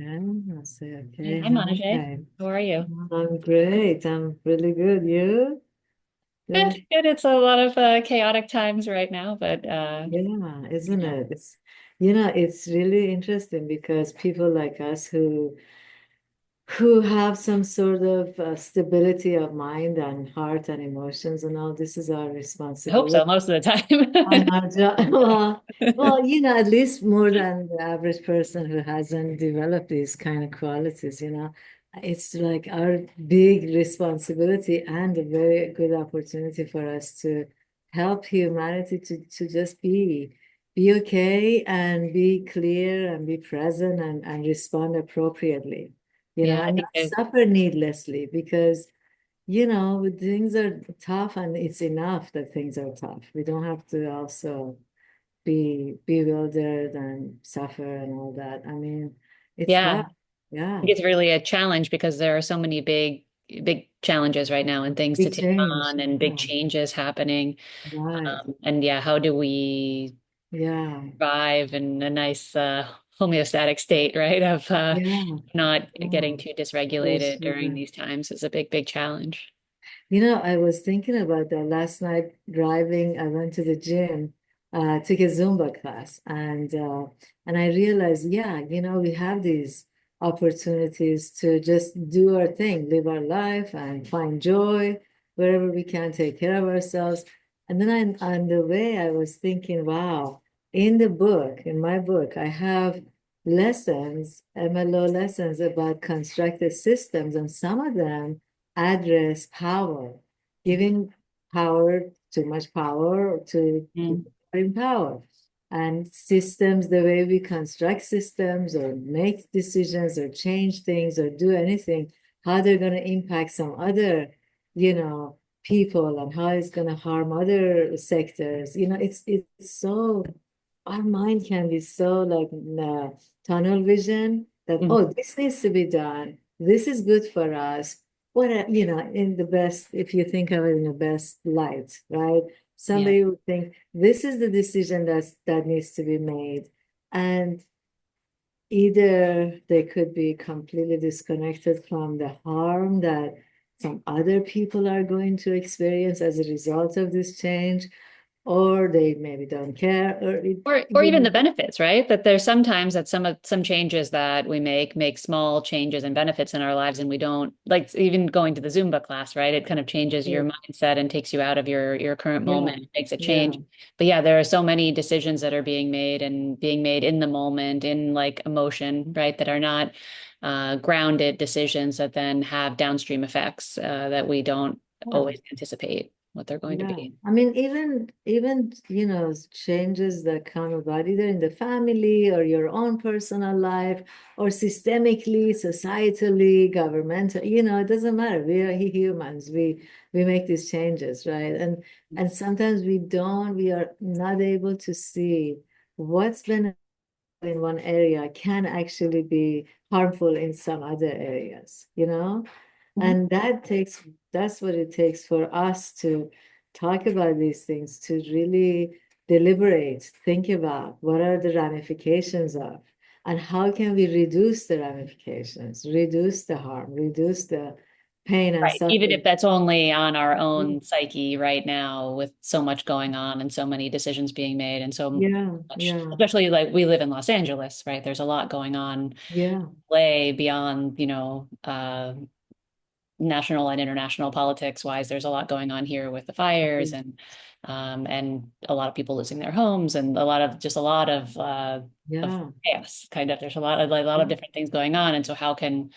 I say, Hey, okay, hi, Manijeh. hi. How are you? I'm great. I'm really good. You? Good, Good? good. It's a lot of chaotic times right now, but Yeah, you isn't know, it? It's really interesting because people like us who have some sort of stability of mind and heart and emotions and all, this is our I hope so responsibility. most of the On time. our job. Well, at least more than the average person who hasn't developed these kind of qualities, It's like our big responsibility and a very good opportunity for us to help humanity to just be okay and be clear and be present and respond appropriately, Yeah, I and think not suffer needlessly because things are tough and it's enough that things are tough. We don't have to also be bewildered and suffer and all that. I mean, it's yeah, tough. I Yeah. think it's really a challenge because there are so many big challenges right now and things to Big take change. on and big Yeah. changes happening. Right. And yeah, how do we Yeah. survive in a nice homeostatic state, right? Of Yeah. not Yeah. getting too Yes, dysregulated during yeah. these times is a big challenge. I was thinking about that last night driving. I went to the gym, took a Zumba class, and I realized, yeah, we have these opportunities to just do our thing, live our life, and find joy wherever we can, take care of ourselves. And then on the way, I was thinking, wow, in my book, I have lessons, MLO lessons about constructed systems, and some of them address power, giving power, too much power to Mm. people in power. And systems, the way we construct systems or make decisions or change things or do anything, how they're going to impact some other, people and how it's going to harm other sectors. It's so our mind can be so like tunnel vision that, Mhm. oh, this needs to be done. This is good for us. In the best, if you think of it in the best light, right? Yeah. Somebody would think this is the decision that needs to be made. And either they could be completely disconnected from the harm that some other people are going to experience as a result of this change, or they maybe don't care, or Or even the benefits, right? That there's sometimes that some changes that we make small changes and benefits in our lives, and we don't like even going to the Zumba class, right? It kind of changes your mindset and takes you out of your current yeah, moment, makes a yeah, change. But yeah, there are so many decisions that are being made and being made in the moment, in like emotion, right? That are not grounded decisions that then have downstream effects that we don't yeah. always anticipate what they're going to Yeah, be. I mean, even changes that come about either in the family or your own personal life or systemically, societally, governmental, it doesn't matter. We are humans. We make these changes, right? And sometimes we are not able to see what's been in one area can actually be harmful in some other areas. Mhm. And that's what it takes for us to talk about these things, to really deliberate, think about what are the ramifications of, and how can we reduce the ramifications, reduce the harm, reduce the pain and Right. Even if suffering. that's only on our own psyche right now, with so much going on and so many decisions being made and so Yeah, much, yeah, especially like we live in Los Angeles, right? There's a lot going on yeah, way beyond, national and international politics wise. There's a lot going on here with the fires and a lot of people losing their homes and a lot of yeah, chaos kind of. There's a lot of different things going on. And so how can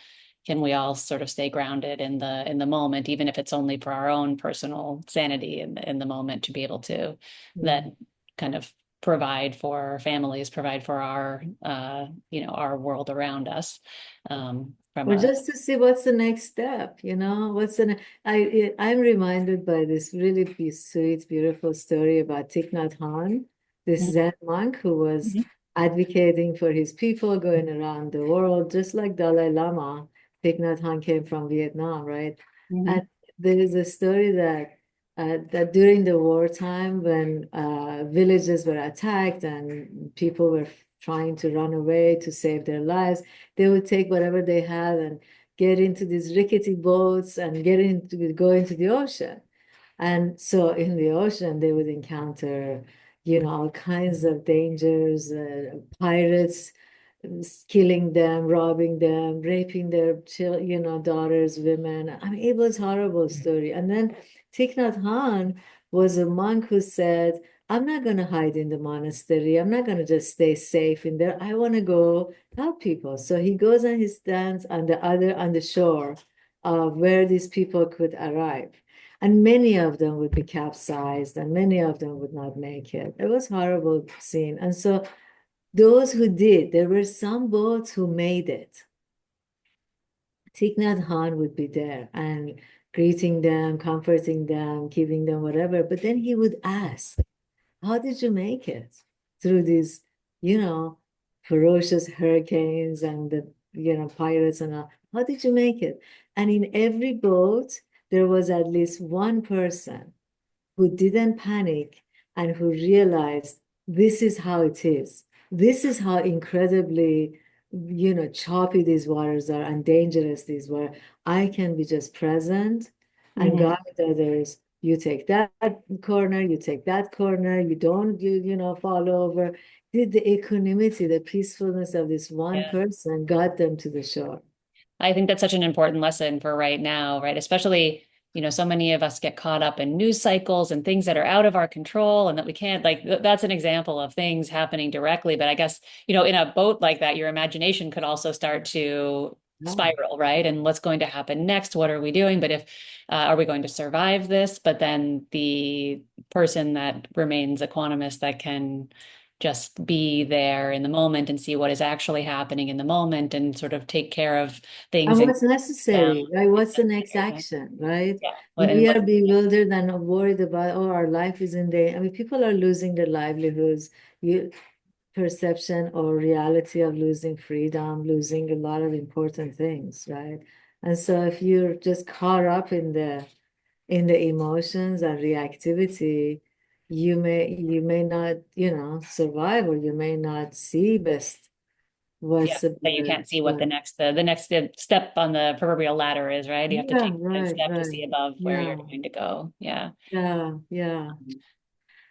we all sort of stay grounded in the moment, even if it's only for our own personal sanity in the moment, to be able to yeah. then kind of provide for our families, provide for our world around us, from Or a just to see what's the next step, what's I'm reminded by this really sweet, beautiful story about Thich Nhat Hanh, this Zen monk who was Mhm. advocating for his people going around the world, just like Dalai Lama. Thich Nhat Hanh came from Vietnam, right? Mhm. And there is a story that during the wartime, when villages were attacked and people were trying to run away to save their lives, they would take whatever they had and get into these rickety boats and go into the ocean. And so in the ocean, they would encounter, all kinds of dangers, pirates killing them, robbing them, raping their daughters, women. I mean, it was a horrible story. And then Thich Nhat Hanh was a monk who said, I'm not going to hide in the monastery. I'm not going to just stay safe in there. I want to go help people. So he goes and he stands on the shore where these people could arrive. And many of them would be capsized and many of them would not make it. It was a horrible scene. And so those who did, there were some boats who made it. Thich Nhat Hanh would be there and greeting them, comforting them, giving them whatever. But then he would ask, how did you make it through these, you know, ferocious hurricanes and the, pirates and all? How did you make it? And in every boat, there was at least one person who didn't panic and who realized this is how it is. This is how incredibly, choppy these waters are and dangerous these were. I can be just present and Mhm. guide others. You take that corner, you take that corner, you don't, fall over. The equanimity, the peacefulness of this one Yeah. person got them to the shore. I think that's such an important lesson for right now, right? Especially, so many of us get caught up in news cycles and things that are out of our control and that we can't, like, that's an example of things happening directly. But I guess, in a boat like that, your imagination could also start to Yeah. spiral, right? And what's going to happen next? What are we doing? But if, are we going to survive this? But then the person that remains equanimous that can just be there in the moment and see what is actually happening in the moment and sort of take care of things And and what's them. necessary, right? What's the next action, right? Yeah. When And we what, are bewildered and worried about, oh, our life is in danger. I mean, people are losing their livelihoods. Perception or reality of losing freedom, losing a lot of important things, right? And so if you're just caught up in the emotions and reactivity, you may not, survive, or you may not see best yeah, what's the that you better. can't see what But the next step on the proverbial ladder is, right? You have to yeah, take a right, step to right. see above where you're Yeah, going to go. Yeah. yeah, yeah.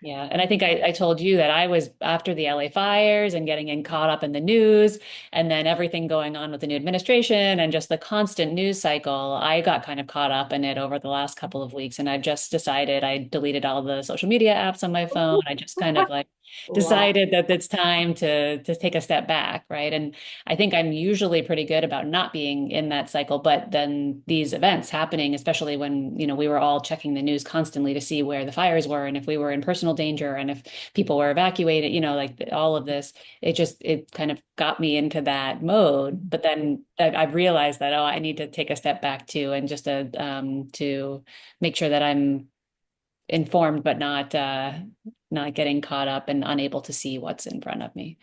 Yeah. And I think I told you that I was after the LA fires and getting caught up in the news and then everything going on with the new administration and just the constant news cycle. I got kind of caught up in it over the last couple of weeks. And I just decided I deleted all the social media apps on my phone. I just kind of like Wow. decided that it's time to take a step back. Right. And I think I'm usually pretty good about not being in that cycle. But then these events happening, especially when, we were all checking the news constantly to see where the fires were and if we were in personal danger and if people were evacuated, like all of this, it kind of got me into that mode. But then I've realized that, oh, I need to take a step back too, and just to make sure that I'm informed, but not getting caught up and unable to see what's in front of me.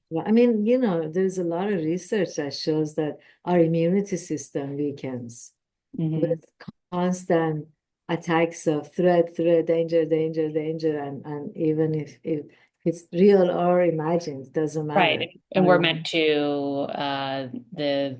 Well, I mean, there's a lot of research that shows that our immunity system weakens Hmm. with constant attacks of threat, danger, danger, danger, and even if it's real or imagined, doesn't matter. Right. And we're meant to the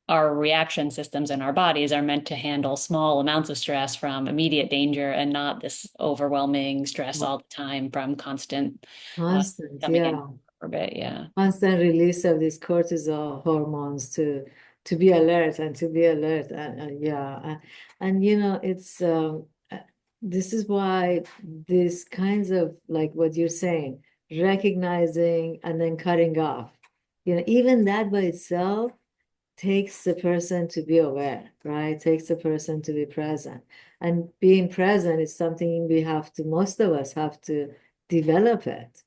our reaction systems in our bodies are meant to handle small amounts of stress from immediate danger and not this overwhelming stress all the time from constant uh, Constant, coming in yeah. orbit. Yeah. Constant release of these cortisol hormones to be alert and to be alert and yeah and it's this is why these kinds of like what you're saying, recognizing and then cutting off, even that by itself takes the person to be aware, right? Takes the person to be present. And being present is something most of us have to develop it.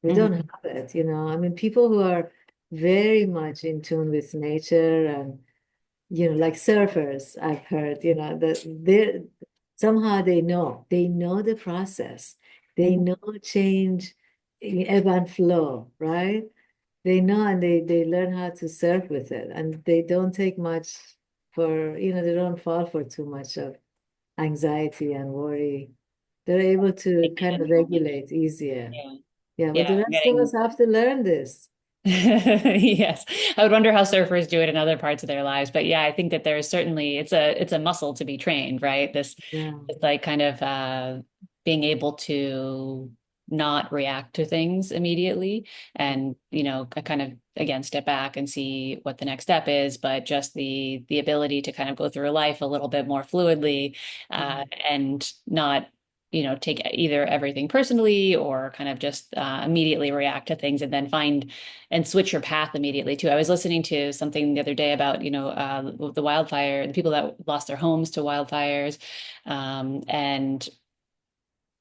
We don't Mhm. have it, I mean, people who are very much in tune with nature and, like surfers, I've heard, that somehow they know the process. They Mhm. know change, ebb and flow, right? They know and they learn how to surf with it, and they don't take much they don't fall for too much of anxiety and worry. They're able to Taking it kind in of the moment. regulate easier. Yeah. Yeah, but Yeah. the I'm rest of us getting have to learn this. Yes. I would wonder how surfers do it in other parts of their lives. But yeah, I think that there's certainly it's a muscle to be trained, right? Yeah. It's like kind of being able to not react to things immediately and, kind of again step back and see what the next step is, but just the ability to kind of go through life a little bit more fluidly and not take either everything personally or kind of just immediately react to things and then find and switch your path immediately too. I was listening to something the other day about, the wildfire, the people that lost their homes to wildfires, and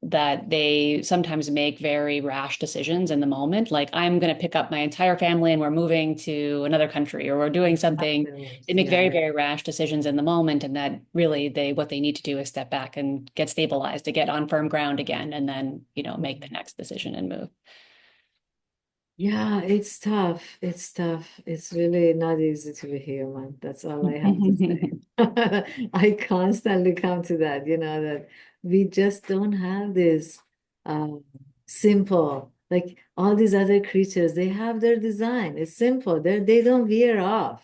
that they sometimes make very rash decisions in the moment. Like, I'm going to pick up my entire family and we're moving to another country or we're doing something. Afterwards, They make yeah. very, very rash decisions in the moment. And that really what they need to do is step back and get stabilized to get on firm ground again and then, make the next decision and move. Yeah, it's tough. It's tough. It's really not easy to be human. That's all I have to say. I constantly come to that, that we just don't have this um, simple, like all these other creatures, they have their design. It's simple. They don't veer off.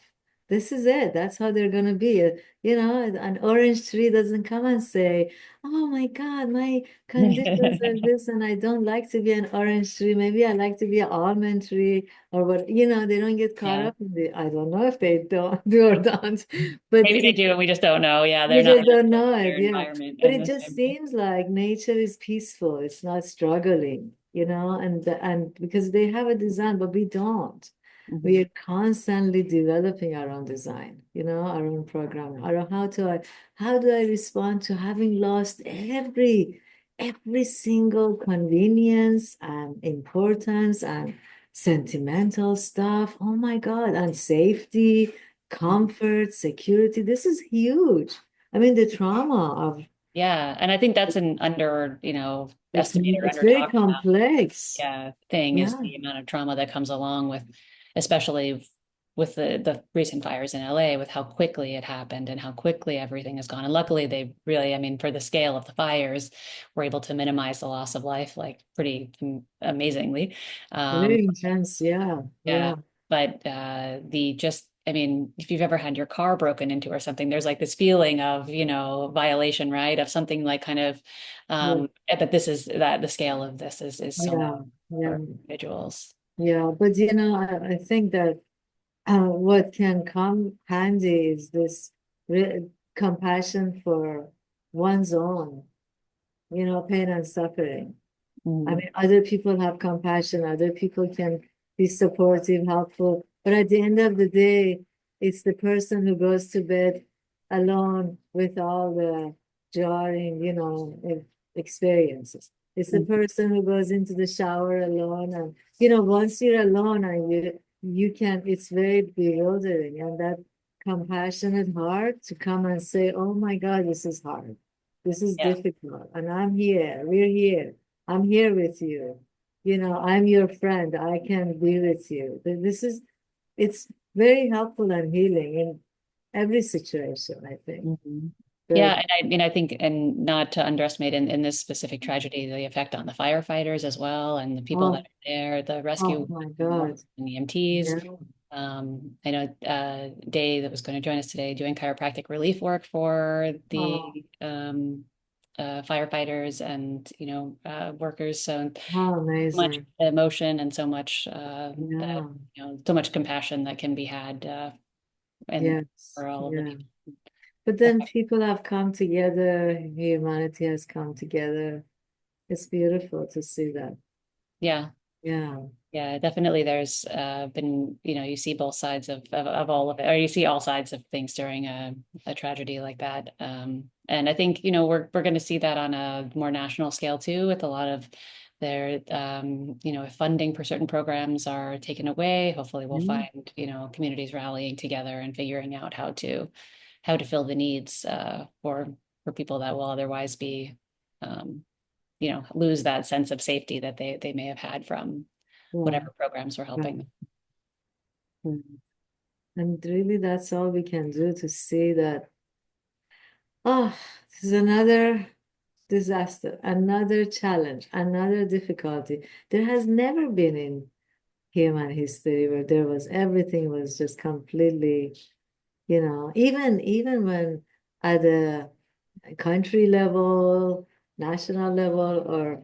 This is it. That's how they're gonna be. An orange tree doesn't come and say, "Oh my God, my conditions are this, and I don't like to be an orange tree. Maybe I like to be an almond tree or what, they don't get caught Yeah. up in I don't know if they don't do or don't, but Maybe they do, and we just don't know. Yeah, they're we not just used don't to know it, their yeah. environment But in it the just same way. seems like nature is peaceful. It's not struggling, and because they have a design, but we don't. We Mhm. are constantly developing our own design, our own programming. Or how do I respond to having lost every single convenience and importance and sentimental stuff? Oh my God, and safety, comfort, security. This is huge. I mean, the trauma of Yeah, and I think that's an under, estimated or it's under very talked complex. thing is Yeah, the amount of trauma that comes along with, especially with the recent fires in LA, with how quickly it happened and how quickly everything has gone. And luckily, they really, I mean, for the scale of the fires, were able to minimize the loss of life like pretty amazingly. Um, very intense. Yeah, yeah, yeah, but the just, I mean, if you've ever had your car broken into or something, there's like this feeling of, violation, right? Of something like kind of, yeah, but this is that the scale of this is so much yeah, yeah, for individuals. yeah. But I think that what can come handy is this re compassion for one's own, pain and suffering. I Mm. mean, other people have compassion, other people can be supportive, helpful. But at the end of the day, it's the person who goes to bed alone with all the jarring, experiences. It's the person who goes into the shower alone. And, once you're alone and you can, it's very bewildering. And that compassionate heart to come and say, oh my God, this is hard. This is Yeah. difficult. And I'm here. We're here. I'm here with you. I'm your friend. I can be with you. It's very helpful and healing in every situation, I think. Mhm. Yeah, But and I mean, I think, and not to underestimate in this specific tragedy, the effect on the firefighters as well, and the people that oh, are there, the rescue oh my workers God. and the EMTs. Yeah. I know Day that was going to join us today doing chiropractic relief work for Oh, the firefighters and workers. So how much amazing. emotion and so much that Yeah. so much compassion that can be had and Yes. for all of the Yeah. people. But then people have come together. Humanity has come together. It's beautiful to see that. Yeah. Yeah. Yeah, definitely. There's been, you see both sides of all of it, or you see all sides of things during a tragedy like that. And I think, we're going to see that on a more national scale too, with a lot of their, if funding for certain programs are taken away, hopefully we'll Mm. find, communities rallying together and figuring out how to fill the needs for people that will otherwise be, um, lose that sense of safety that they may have had from Yeah. whatever programs were Yeah. helping. Yeah. And really, that's all we can do to see that, oh, this is another disaster, another challenge, another difficulty. There has never been in human history where there was everything was just completely, even when at the country level, national level, or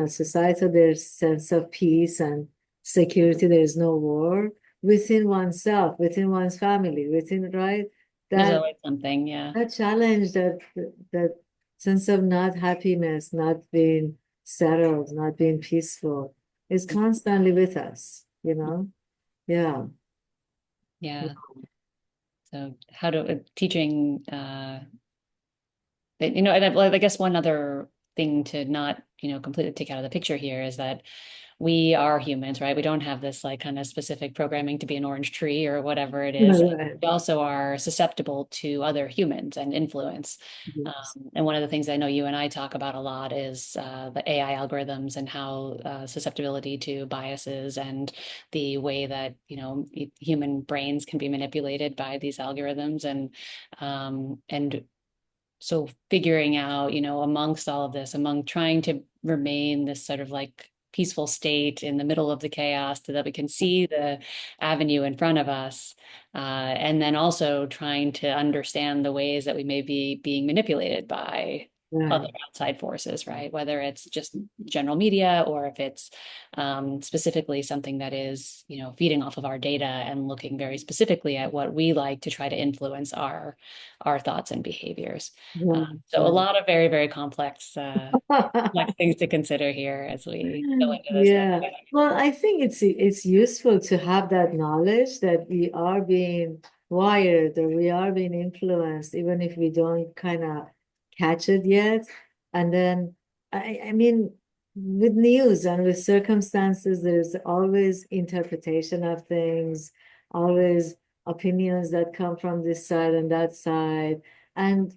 societal, there's sense of peace and security, there's no war within oneself, within one's family, within, right? There's That always something, yeah. that challenge, that sense of not happiness, not being settled, not being peaceful is constantly with us, you know? Yeah. Yeah. So how to teaching and I guess one other thing to not, completely take out of the picture here is that we are humans, right? We don't have this like kind of specific programming to be an orange tree or whatever it is. Right. We also are susceptible to other humans and influence. Yes. And one of the things I know you and I talk about a lot is the AI algorithms and how susceptibility to biases and the way that, human brains can be manipulated by these algorithms and so figuring out, amongst all of this, among trying to remain this sort of like peaceful state in the middle of the chaos so that we can see the avenue in front of us, and then also trying to understand the ways that we may be being manipulated by other Right. outside forces, right? Whether it's just general media or if it's specifically something that is, feeding off of our data and looking very specifically at what we like to try to influence our thoughts and behaviors. So a Right. lot of very, very complex, complex things to consider here as we go into this Yeah. topic. Well, I think it's useful to have that knowledge that we are being wired or we are being influenced, even if we don't kind of catch it yet. And then, I mean, with news and with circumstances, there's always interpretation of things, always opinions that come from this side and that side. And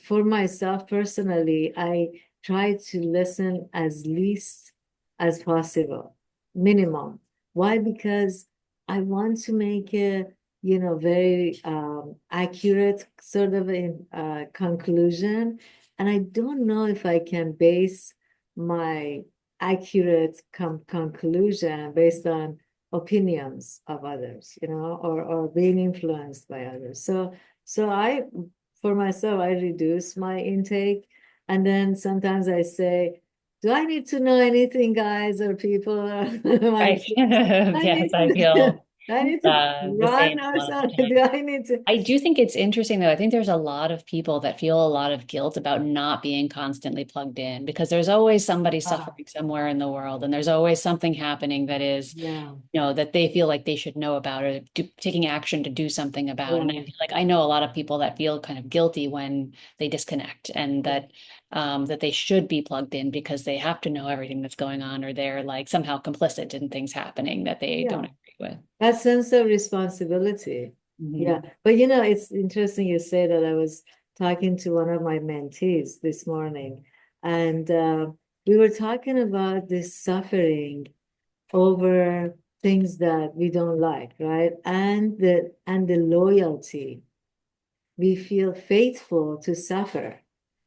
for myself personally, I try to listen as least as possible, minimum. Why? Because I want to make a, very accurate sort of a conclusion. And I don't know if I can base my accurate conclusion based on opinions of others, or being influenced by others. So for myself, I reduce my intake. And then sometimes I say, do I need to know anything, guys or people, or my Right. kids? I Yes, need I to, feel I need to the same run a or lot of the something. time. Do I need to? I do think it's interesting though. I think there's a lot of people that feel a lot of guilt about not being constantly plugged in because there's always somebody Ah, suffering somewhere in the world and there's always something happening that is, yeah, that they feel like they should know about or taking action to do something about. And I right. feel like I know a lot of people that feel kind of guilty when they disconnect and Yeah, that they should be plugged in because they have to know everything that's going on or they're like somehow complicit in things happening that they don't yeah. agree with. That sense of responsibility. Yeah. Mhm. But it's interesting you say that. I was talking to one of my mentees this morning, and we were talking about this suffering over things that we don't like, right? And the loyalty we feel faithful to suffer.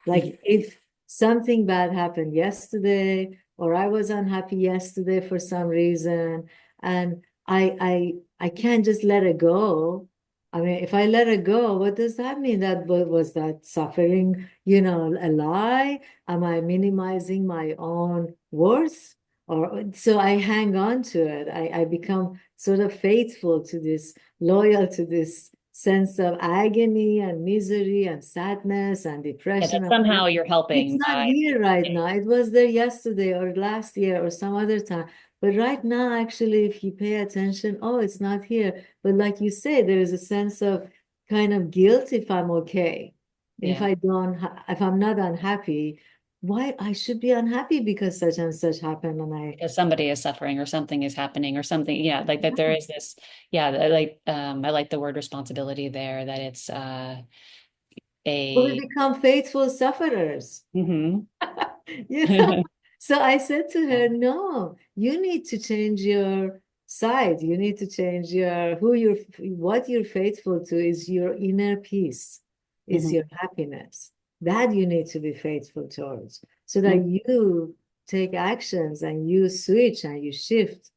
Like if something bad happened yesterday, or I was unhappy yesterday for some reason, and I can't just let it go. I mean, if I let it go, what does that mean? Was that suffering, a lie? Am I minimizing my own worth? Or so I hang on to it. I become sort of faithful to this, loyal to this sense of agony and misery and sadness and Yeah, depression that and somehow whatever. you're It's helping not by here right now. It was there yesterday or last year or some other time. But right now, actually, if you pay attention, oh, it's not here. But like you say, there is a sense of kind of guilt if I'm okay. And if yeah, I don't, if I'm not unhappy, why I should be unhappy because such and such happened and I, because somebody is suffering or something is happening or something. Yeah, like that there is this, yeah, I like the word responsibility there, that it's well, we a become faithful sufferers. mhm. You know? So I said to her, no, you need to change your side. You need to change what you're faithful to is your inner peace, is Mhm. your happiness. That you need to be faithful towards so that Mhm. you take actions and you switch and you shift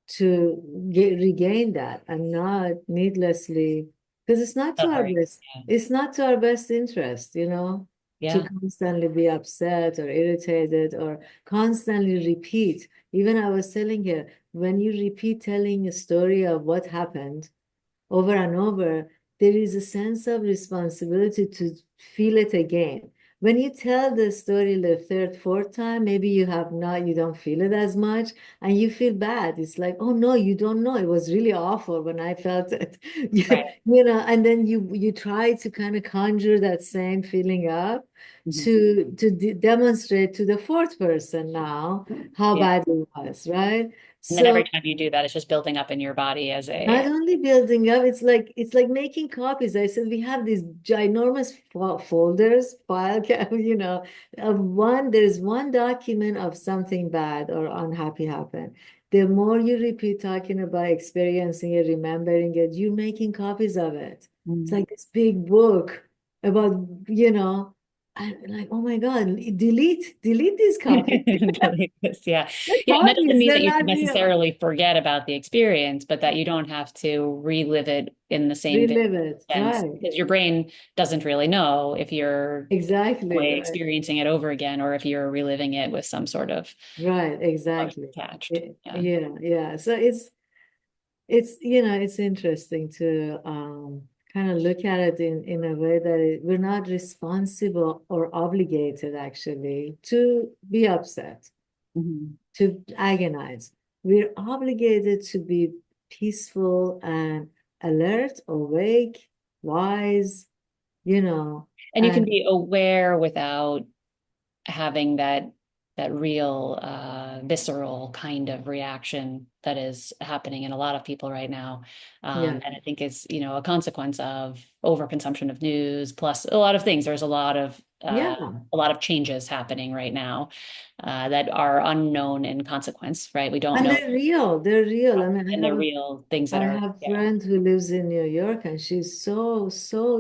to regain that and not needlessly, because Suffering. Yeah. it's not to our best interest, to Yeah. constantly be upset or irritated or constantly repeat. Even I was telling her, when you repeat telling a story of what happened over and over, there is a sense of responsibility to feel it again. When you tell the story the third, fourth time, maybe you don't feel it as much and you feel bad. It's like, oh no, you don't know. It was really awful when I felt it. Right. And then you try to kind of conjure that same feeling up Mhm. to demonstrate to the fourth person now how Yeah. bad it was, right? And then every So time you do that, it's just building up in your body as not a. only building up, it's like making copies. I said we have these ginormous folders, of there's one document of something bad or unhappy happened. The more you repeat talking about experiencing it, remembering it, you're making copies of it. It's Mhm. like this big book about, and like, oh my God, delete these copies. Delete this. Yeah. They're Yeah. And that doesn't copies, mean that they're you should not real. necessarily forget about the experience, but that you don't have to relive it in the same vivid Relive it, sense right? because your brain doesn't really know if you're Exactly, way right. experiencing it over again or if you're reliving it with some sort of Right, emotion exactly. attached. Yeah. Yeah, yeah. So it's interesting to kind of look at it in a way that we're not responsible or obligated actually to be upset, Mhm. to agonize. We're obligated to be peaceful and alert, awake, wise, you know, And you can and be aware without having that real visceral kind of reaction that is happening in a lot of people right now. yeah, And I think it's, a consequence of overconsumption of news, plus a lot of things. There's yeah. a lot of changes happening right now that are unknown in consequence, right? We don't And know, they're real. They're real. I mean, and they're real things that I are, have a yeah. friend who lives in New York, and she's so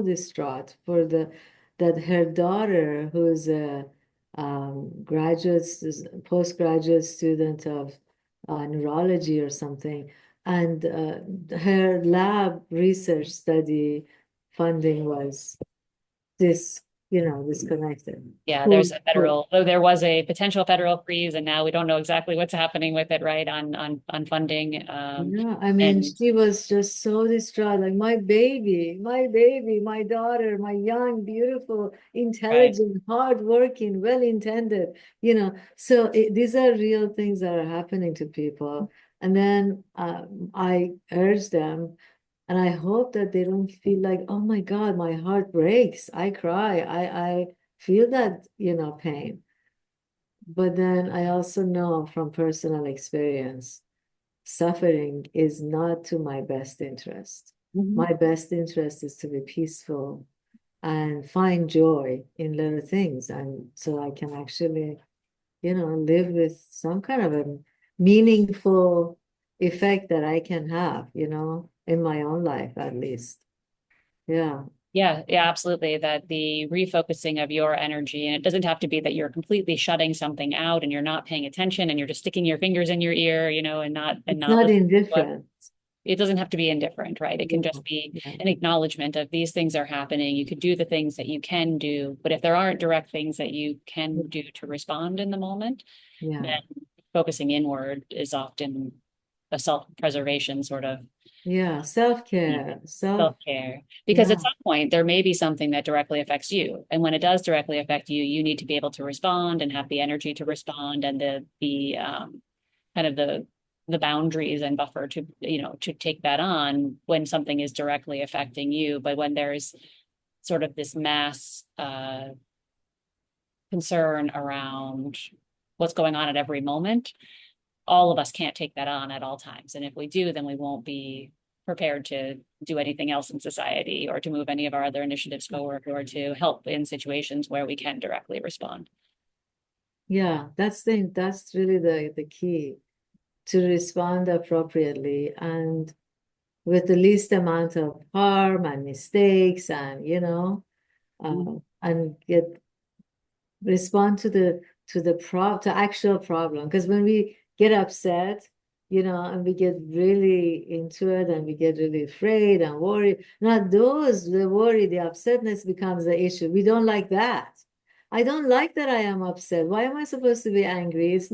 distraught for the that her daughter, who's a postgraduate student of neurology or something, and her lab research study funding was disconnected. Yeah, Poor, there's a poor. federal, though there was a potential federal freeze, and now we don't know exactly what's happening with it, right, on funding. Yeah, I mean, And she was just so distraught. Like my baby, my daughter, my young, beautiful, right. intelligent, hardworking, well-intended, So these are real things that are happening to people. And then I urge them, and I hope that they don't feel like, oh my God, my heart breaks. I cry. I feel that, pain. But then I also know from personal experience suffering is not to my best interest. Mhm. My best interest is to be peaceful and find joy in little things. And so I can actually, live with some kind of a meaningful effect that I can have, in my own life at least. Yeah. Yeah, yeah, absolutely. That the refocusing of your energy, and it doesn't have to be that you're completely shutting something out and you're not paying attention and you're just sticking your fingers in your ear, and It's not not listening to what indifferent. it doesn't have to be indifferent, right? It can Yeah. just be Yeah. an acknowledgement of these things are happening. You could do the things that you can do, but if there aren't direct things that you can do to respond in the moment, then Yeah. focusing inward is often a self-preservation sort of Yeah. Self-care. self-care. Because at Yeah. some point there may be something that directly affects you. And when it does directly affect you, you need to be able to respond and have the energy to respond and the kind of the boundaries and buffer to to take that on when something is directly affecting you. But when there's sort of this mass concern around what's going on at every moment, all of us can't take that on at all times. And if we do, then we won't be prepared to do anything else in society or to move any of our other initiatives forward or to help in situations where we can directly respond. Yeah. That's really the key to respond appropriately and with the least amount of harm and mistakes and Mhm. and get respond to the actual problem, because when we get upset and we get really into it and we get really afraid and worried. Now, the worry, the upsetness becomes the issue. We don't like that. I don't like that I am upset. Why am I supposed to be angry? It's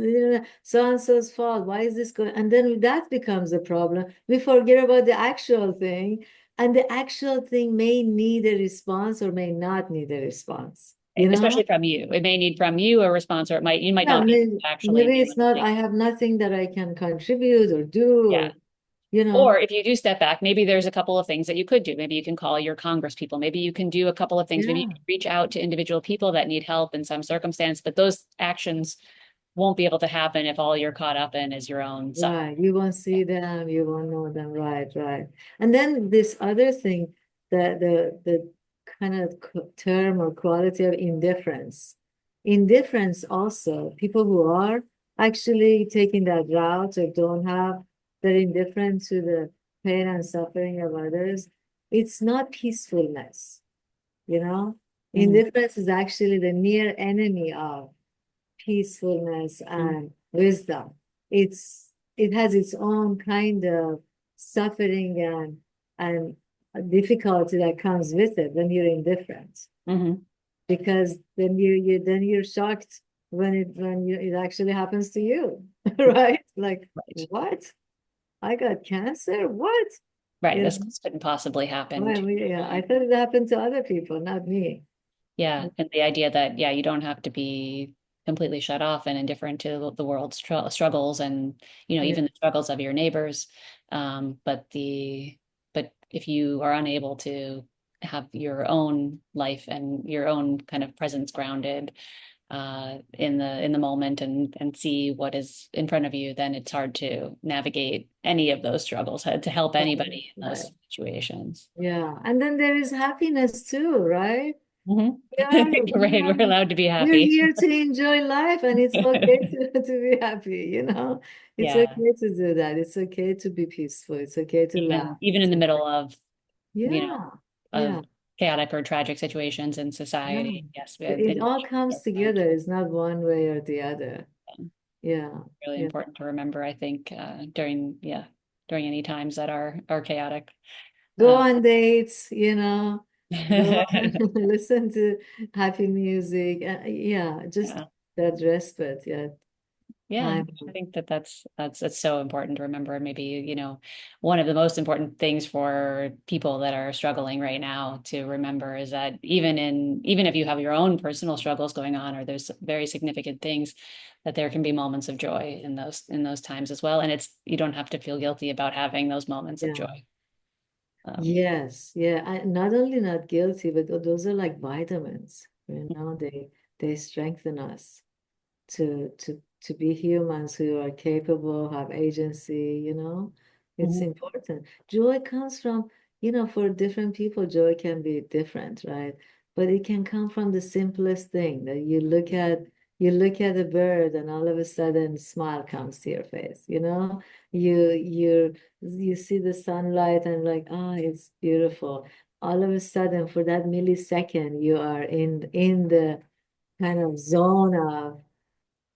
so and so's fault. Why is this going? And then that becomes a problem. We forget about the actual thing, and the actual thing may need a response or may not need a response, you know? especially from you. It may need from you a response, or you might Yeah, not be able to actually maybe do it's not, anything. I have nothing that I can contribute or do, Yeah. or, you Or know, if you do step back, maybe there's a couple of things that you could do. Maybe you can call your Congress people. Maybe you can do a couple of things. Maybe you yeah, can reach out to individual people that need help in some circumstance, but those actions won't be able to happen if all you're caught up in is your own suffering. right. You won't see them, you won't know them, right, right. And then this other thing, the kind of term or quality of indifference. Indifference also, people who are actually taking that route or don't have, they're indifferent to the pain and suffering of others. It's not peacefulness, you know? Mhm. Indifference is actually the near enemy of peacefulness and wisdom. It has its own kind of suffering and difficulty that comes with it when you're indifferent. Mhm. Because then you're shocked when it actually happens to you, right? Like, Right. what? I got cancer? What? Right. You This know, couldn't possibly happen well, to yeah, I me. thought it happened to other people, not me. Yeah. And the idea that, yeah, you don't have to be completely shut off and indifferent to the world's struggles and, Yeah, even the struggles of your neighbors. But but if you are unable to have your own life and your own kind of presence grounded in the moment and see what is in front of you, then it's hard to navigate any of those struggles, to help right, anybody in right. those situations. Yeah, and then there is happiness too, right? Mhm. We are, we Right, are, we're allowed to be we're happy. here to enjoy life, and it's okay to be happy, It's Yeah, okay to do that. It's okay to be peaceful. It's okay to laugh. even in It's the okay. middle of you know Yeah, of yeah, chaotic or tragic situations in yeah. society. Yes, It all comes are allowed to. together. It's not one way or the other. Yeah, Really yeah. important to remember, I think, during any times that are chaotic. Go Uh, on dates. Go on, listen to happy music. Yeah, just yeah. that respite. Yeah, Yeah, time. I think that's so important to remember. Maybe, one of the most important things for people that are struggling right now to remember is that even if you have your own personal struggles going on, or there's very significant things, that there can be moments of joy in those times as well. And you don't have to feel guilty about having those moments of Yeah. joy. Um, Yes, yeah. Not only not guilty, but those are like vitamins. They strengthen us to be humans who are capable, have agency. It's mhm, important. Joy comes from, for different people, joy can be different, right? But it can come from the simplest thing that you look at a bird and all of a sudden smile comes to your face. You see the sunlight and like, oh, it's beautiful. All of a sudden, for that millisecond, you are in the kind of zone of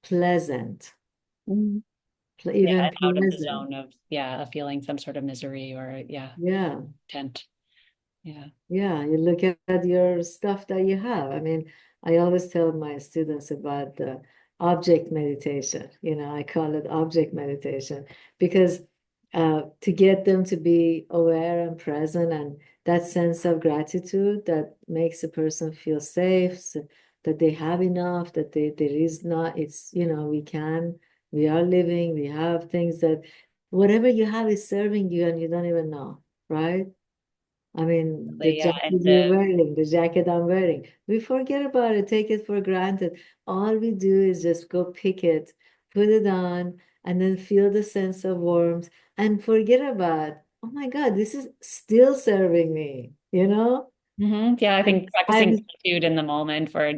pleasant, mhm. Yeah, even and out of the pleasant. zone of, of feeling some sort of misery or, Yeah. tent. Yeah. Yeah, you look at your stuff that you have. I mean, I always tell my students about the object meditation. I call it object meditation because to get them to be aware and present and that sense of gratitude that makes a person feel safe, that they have enough, that there is not, we are living, we have things that whatever you have is serving you and you don't even know, right? I mean, the Yeah. jacket And you're wearing, the jacket I'm wearing, we forget about it, take it for granted. All we do is just go pick it, put it on, and then feel the sense of warmth and forget about, oh my God, this is still serving me? Yeah, I And think practicing I'm gratitude in the moment for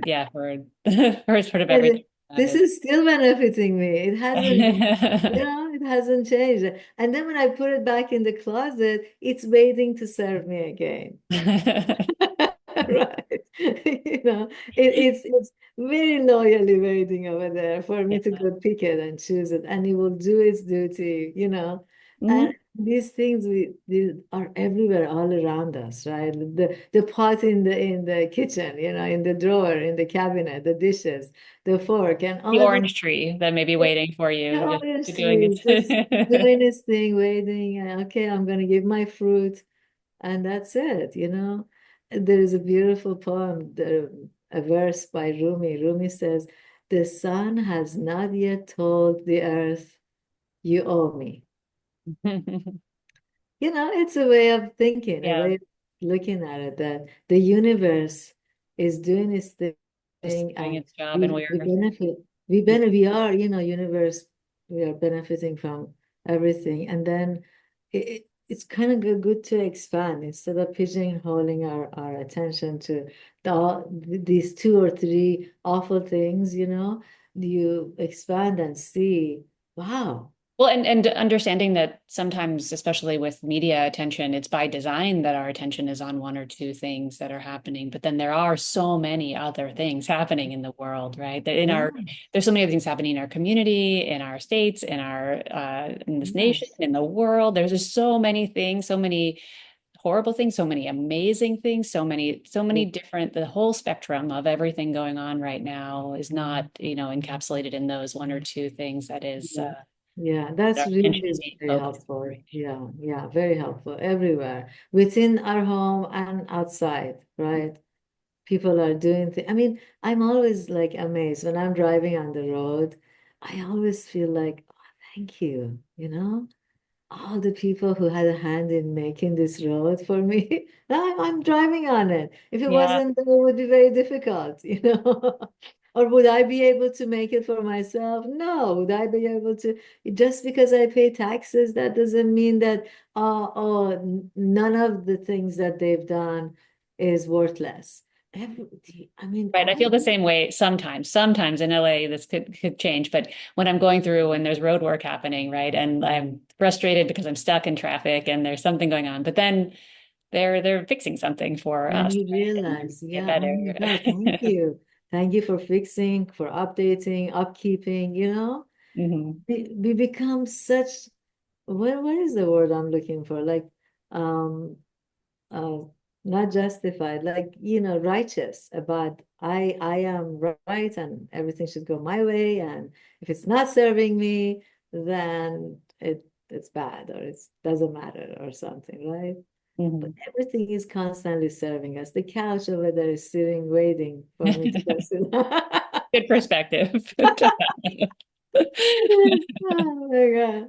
for sort of and everything that this is. is still benefiting me. It hasn't changed. And then when I put it back in the closet, it's waiting to serve me again. Right. It's very loyally waiting over there for me to Yeah. go pick it and choose it, and it will do its duty, you know. And Mhm. these are everywhere, all around us, right? The pot in the kitchen, you know, in the drawer, in the cabinet, the dishes, the fork, and The all this. orange tree that may be waiting for The you, just orange doing tree just it. doing its thing, waiting. And, okay, I'm going to give my fruit, and that's it, you know. There is a beautiful poem, a verse by Rumi. Rumi says, "The sun has not yet told the earth, you owe me." You know, it's a way of thinking, a Yeah, way of looking at it, that the universe is doing its just thing, doing and its job, and we we're benefit. We are, you know, universe, we are benefiting from everything. And then it's kind of good to expand instead of pigeonholing our attention to these two or three awful things, you know, you expand and see, wow. well, and understanding that sometimes, especially with media attention, it's by design that our attention is on one or two things that are happening. But then there are so many other things happening in the world, right? That in Yeah, our there's so many other things happening in our community, in our states, in this nation, yes. in the world. There's just so many things, so many horrible things, so many amazing things, so many different, the whole spectrum of everything going on right now is not, encapsulated in those one or two things that is Yeah, yeah, that that's our really attention is is being very focused on helpful. right Yeah, yeah, very helpful everywhere within our home and outside, now. right? People are doing things. I mean, I'm always like amazed when I'm driving on the road. I always feel like, oh, thank you, you know? All the people who had a hand in making this road for me. Now I'm driving on it. If it Yeah, wasn't, then it would be very difficult, you know. Or would I be able to make it for myself? No. Would I be able to? Just because I pay taxes, that doesn't mean that, none of the things that they've done is worthless. I mean, right. I feel the same way sometimes. Sometimes in LA, this could change, but when I'm going through and there's road work happening, right, and I'm frustrated because I'm stuck in traffic and there's something going on, but then they're fixing something for and us, you right, and realize, get yeah, oh my better. God, thank you. Thank you for fixing, for updating, upkeeping, you know? Hmm. We become such, what is the word I'm looking for? Like, um, uh, not justified, like, you know, righteous about I am right and everything should go my way. And if it's not serving me, then it's bad or it doesn't matter or something, right? But Hmm. everything is constantly serving us. The couch over there is sitting, waiting for me to go sit. Good perspective. Oh my God.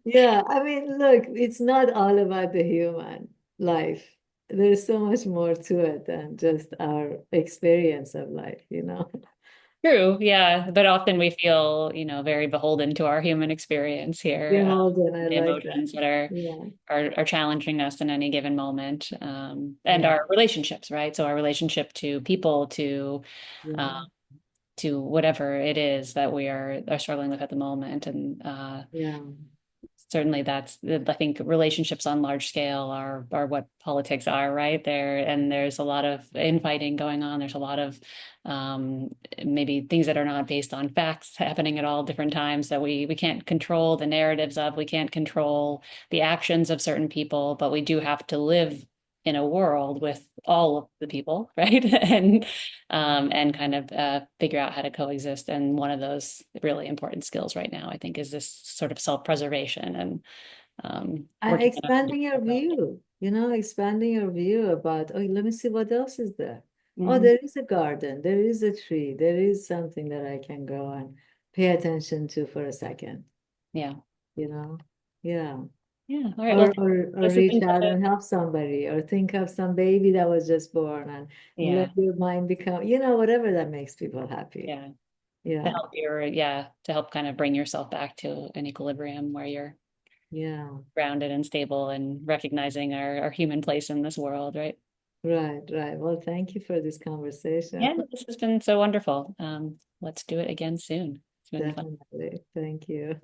Yeah, I mean, look, it's not all about the human life. There's so much more to it than just our experience of life, you know? True, yeah, but often we feel, very beholden to our human experience here, Beholden, I the like that. emotions that are Yeah, are challenging us in any given moment, and yeah, our relationships, right? So our relationship to people, yeah, uh, to whatever it is that we are struggling with at the moment, and yeah. certainly that's, I think relationships on large scale are what politics are, right there. And there's a lot of infighting going on. There's a lot of um, maybe things that are not based on facts happening at all different times that we can't control the narratives of. We can't control the actions of certain people, but we do have to live in a world with all of the people, right? And kind of figure out how to coexist. And one of those really important skills right now, I think, is this sort of self-preservation and working on our Expanding your individual view, you know, expanding your view about, oh, let me see what else is there. Oh, development. there is a garden, there is a tree, there is something that I can go and pay attention to for a second, Yeah. you know? Yeah. Yeah. All right. Well, Or this has reach been such out a, and help somebody, or think of some baby that was just born and yeah. let your mind become, you know, whatever that makes people happy. Yeah. Yeah. To help kind of bring yourself back to an equilibrium where you're Yeah. grounded and stable and recognizing our human place in this world, right? Right, right. Well, thank you for this Yeah, conversation. this has been so wonderful. Let's do it again soon. It's been fun. Definitely. Thank you.